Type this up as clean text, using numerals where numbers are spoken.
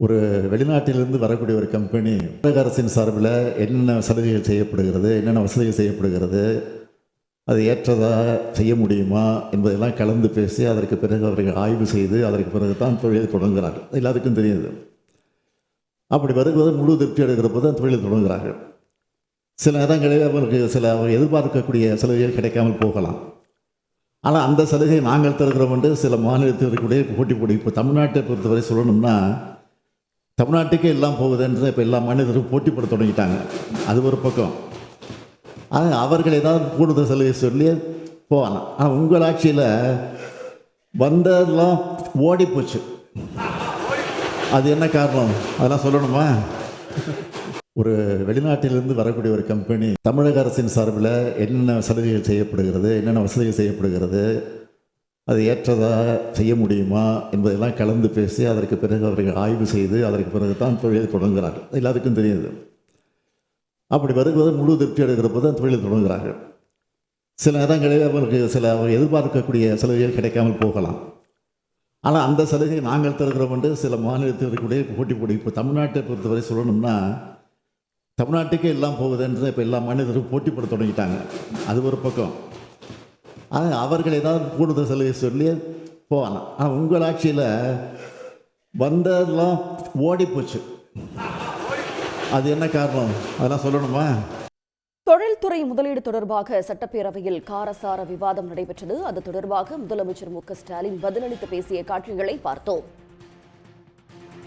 ஒரு வெளிநாட்டிலிருந்து வரக்கூடிய ஒரு கம்பெனி தமிழக அரசின் சார்பில் என்னென்ன சலுகைகள் செய்யப்படுகிறது, என்னென்ன வசதிகள் செய்யப்படுகிறது, அது ஏற்றதாக செய்ய முடியுமா என்பதெல்லாம் கலந்து பேசி அதற்கு பிறகு அவர்கள் ஆய்வு செய்து அதற்கு பிறகு தான் தொழிலை தொடங்குகிறார்கள். எல்லாத்துக்கும் தெரியுது. அப்படி வருவது முழு திருப்தி எடுக்கிற போது தான் தொழிலை தொடங்குகிறார்கள். சில நேரங்களில் அவர்களுக்கு அவர் எதிர்பார்க்கக்கூடிய சலுகைகள் கிடைக்காமல் போகலாம். ஆனால் அந்த சலுகை நாங்கள் தருகிறோம் என்று சில மாநிலத்தில் இருக்கக்கூடிய போட்டி இப்போ தமிழ்நாட்டை பொறுத்தவரை சொல்லணும்னா தமிழ்நாட்டுக்கே எல்லாம் போகுதுன்ற இப்போ எல்லா மாநிலத்திலும் போட்டி போட தொடங்கிட்டாங்க. அது ஒரு பக்கம். ஆனால் அவர்கள் ஏதாவது கூடுதல் சலுகை சொல்லி போவாங்க. ஆனால் உங்கள் ஆட்சியில் வந்ததெல்லாம் ஓடி போச்சு. அது என்ன காரணம் அதெல்லாம் சொல்லணுமா? ஒரு வெளிநாட்டிலிருந்து வரக்கூடிய ஒரு கம்பெனி தமிழக அரசின் சார்பில் என்னென்ன சலுகைகள் செய்யப்படுகிறது, என்னென்ன வசதிகள் செய்யப்படுகிறது, அது ஏற்றதாக செய்ய முடியுமா என்பதெல்லாம் கலந்து பேசி அதற்கு பிறகு அவர்கள் ஆய்வு செய்து அதற்கு பிறகு தான் தொழிலை தொடங்குகிறார்கள். எல்லாத்துக்கும் தெரியுது. அப்படி வருவது முழு திருப்தி எடுக்கிற போது தான் தொழிலை தொடங்குகிறார்கள். சில நேரங்களில் அவர்களுக்கு அவர் எதிர்பார்க்கக்கூடிய சலுகைகள் கிடைக்காமல் போகலாம். ஆனால் அந்த சலுகை நாங்கள் தருகிறோம் என்று சில மாநிலத்தில் இருக்கக்கூடிய போட்டி இப்போ தமிழ்நாட்டை பொறுத்தவரை சொல்லணும்னா தமிழ்நாட்டுக்கே எல்லாம் போகுதுன்ற இப்போ எல்லா மாநிலத்திலும் போட்டி போட தொடங்கிட்டாங்க. அது ஒரு பக்கம். ஆனால் அவர்கள் ஏதாவது கூடுதல் சலுகை சொல்லி போவாங்க. ஆனால் உங்கள் ஆட்சியில் வந்ததெல்லாம் ஓடி போச்சு. அது என்ன காரணம் அதெல்லாம் சொல்லணுமா? தொழில்துறை முதலீடு தொடர்பாக சட்டப்பேரவையில் காரசார விவாதம் நடைபெற்றது. அது தொடர்பாக முதலமைச்சர் மு.க. ஸ்டாலின் பதிலளித்து பேசிய காட்சிகளை பார்த்தோம்.